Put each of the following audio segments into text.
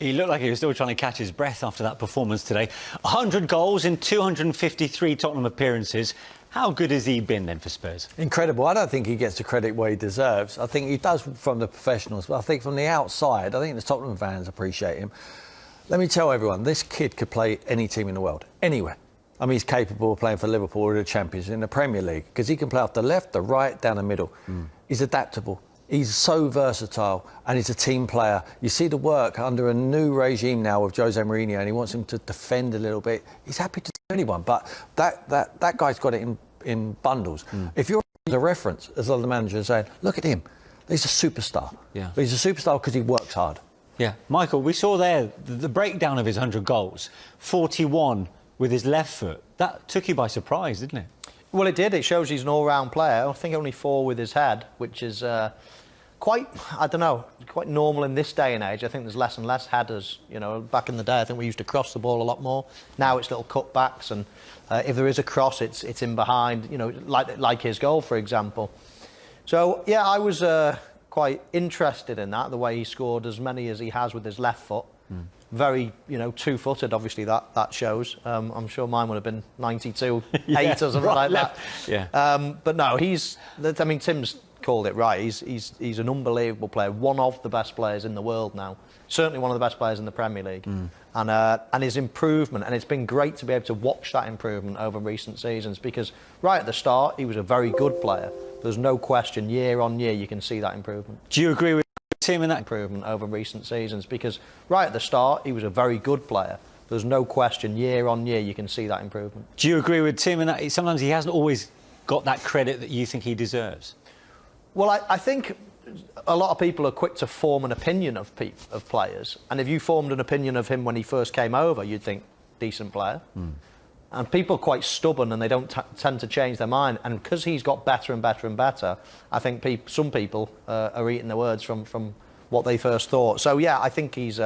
He looked like he was still trying to catch his breath after that performance today. 100 goals in 253 Tottenham appearances. How good has he been then for Spurs? Incredible. I don't think he gets the credit where he deserves. I think he does from the professionals, but I think from the outside, I think the Tottenham fans appreciate him. Let me tell everyone, this kid could play any team in the world, anywhere. I mean, he's capable of playing for Liverpool or the Champions in the Premier League because he can play off the left, the right, down the middle. He's adaptable. He's so versatile and he's a team player. You see the work under a new regime now with Jose Mourinho, and he wants him to defend a little bit. He's happy to do anyone, but that guy's got it in bundles. If you're a reference, as other managers saying, look at him, he's a superstar. Yeah. But he's a superstar because he works hard. Yeah. Michael, we saw there the breakdown of his 100 goals, 41 with his left foot. That took you by surprise, didn't it? Well, it did. It shows he's an all-round player. I think only 4 with his head, which is quite, I don't know, quite normal in this day and age. I think there's less and less headers. You know, back in the day, I think we used to cross the ball a lot more. Now it's little cutbacks, and if there is a cross, it's in behind. You know, like his goal, for example. So yeah, I was quite interested in that, the way he scored as many as he has with his left foot. Very, you know, two-footed, obviously, that shows. I'm sure mine would have been 92, 8 or something like that. Yeah. But no, I mean, Tim's called it right. He's an unbelievable player, one of the best players in the world now. Certainly one of the best players in the Premier League. And his improvement, and it's been great to be able to watch that improvement over recent seasons, because right at the start, he was a very good player. There's no question, year on year, you can see that improvement. Do you agree with Tim in that improvement over recent seasons? Because right at the start, he was a very good player. There's no question, year on year, you can see that improvement. Do you agree with Tim in that sometimes he hasn't always got that credit that you think he deserves? Well, I think a lot of people are quick to form an opinion of players, and if you formed an opinion of him when he first came over, you'd think decent player. And people are quite stubborn, and they don't tend to change their mind. And because he's got better and better and better, I think some people are eating the words from what they first thought. So yeah, I think he's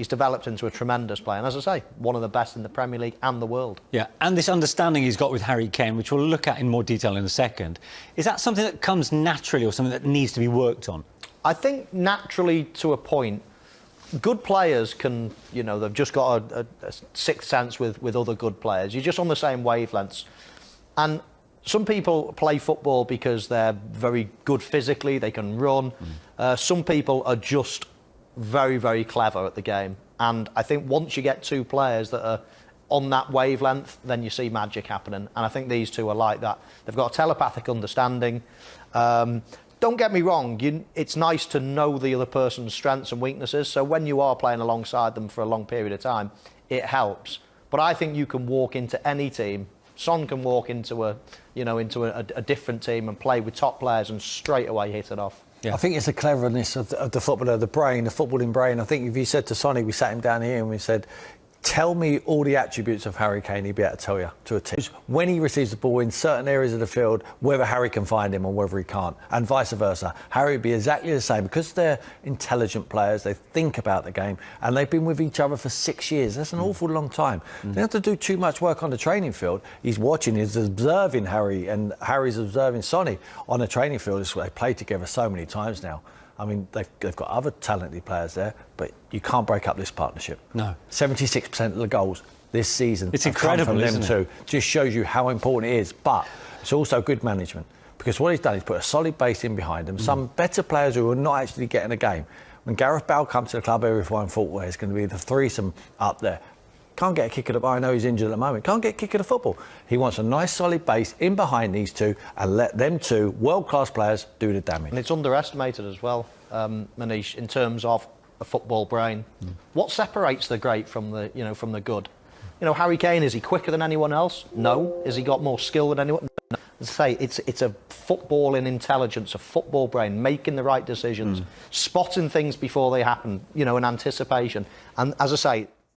developed into a tremendous player, and as I say, one of the best in the Premier League and the world. Yeah, and this understanding he's got with Harry Kane, which we'll look at in more detail in a second, is that something that comes naturally or something that needs to be worked on? I think naturally to a point. Good players can, you know, they've just got a sixth sense with other good players. You're just on the same wavelengths. And some people play football because they're very good physically, they can run. Some people are just very, very clever at the game. And I think once you get 2 players that are on that wavelength, then you see magic happening. And I think these 2 are like that. They've got a telepathic understanding. Don't get me wrong, it's nice to know the other person's strengths and weaknesses, so when you are playing alongside them for a long period of time, it helps. But I think you can walk into any team. Son can walk into a different team and play with top players and straight away hit it off. Yeah. I think it's the cleverness of the footballer, the brain, the footballing brain. I think if you said to Sonny, we sat him down here and we said, tell me all the attributes of Harry Kane, he'd be able to tell you to a T. When he receives the ball in certain areas of the field, whether Harry can find him or whether he can't, and vice versa. Harry would be exactly the same because they're intelligent players, they think about the game, and they've been with each other for 6 years. That's an awful long time. They don't have to do too much work on the training field. He's watching, he's observing Harry, and Harry's observing Sonny on the training field. They played together so many times now. I mean, they've got other talented players there, but you can't break up this partnership. No. 76% of the goals this season it's have incredible, come from them isn't two. It? Just shows you how important it is. But it's also good management, because what he's done is put a solid base in behind them. Some better players who are not actually getting a game. When Gareth Bale comes to the club, everyone thought, well, it's going to be the threesome up there. Can't get a kick at the ball. I know he's injured at the moment. Can't get a kick at the football. He wants a nice solid base in behind these 2 and let them 2 world-class players do the damage. And it's underestimated as well, Manish, in terms of a football brain. What separates the great from the good? You know, Harry Kane, is he quicker than anyone else? No. Has he got more skill than anyone? No. As I say, it's a footballing intelligence, a football brain, making the right decisions, spotting things before they happen, you know, in anticipation. And as I say,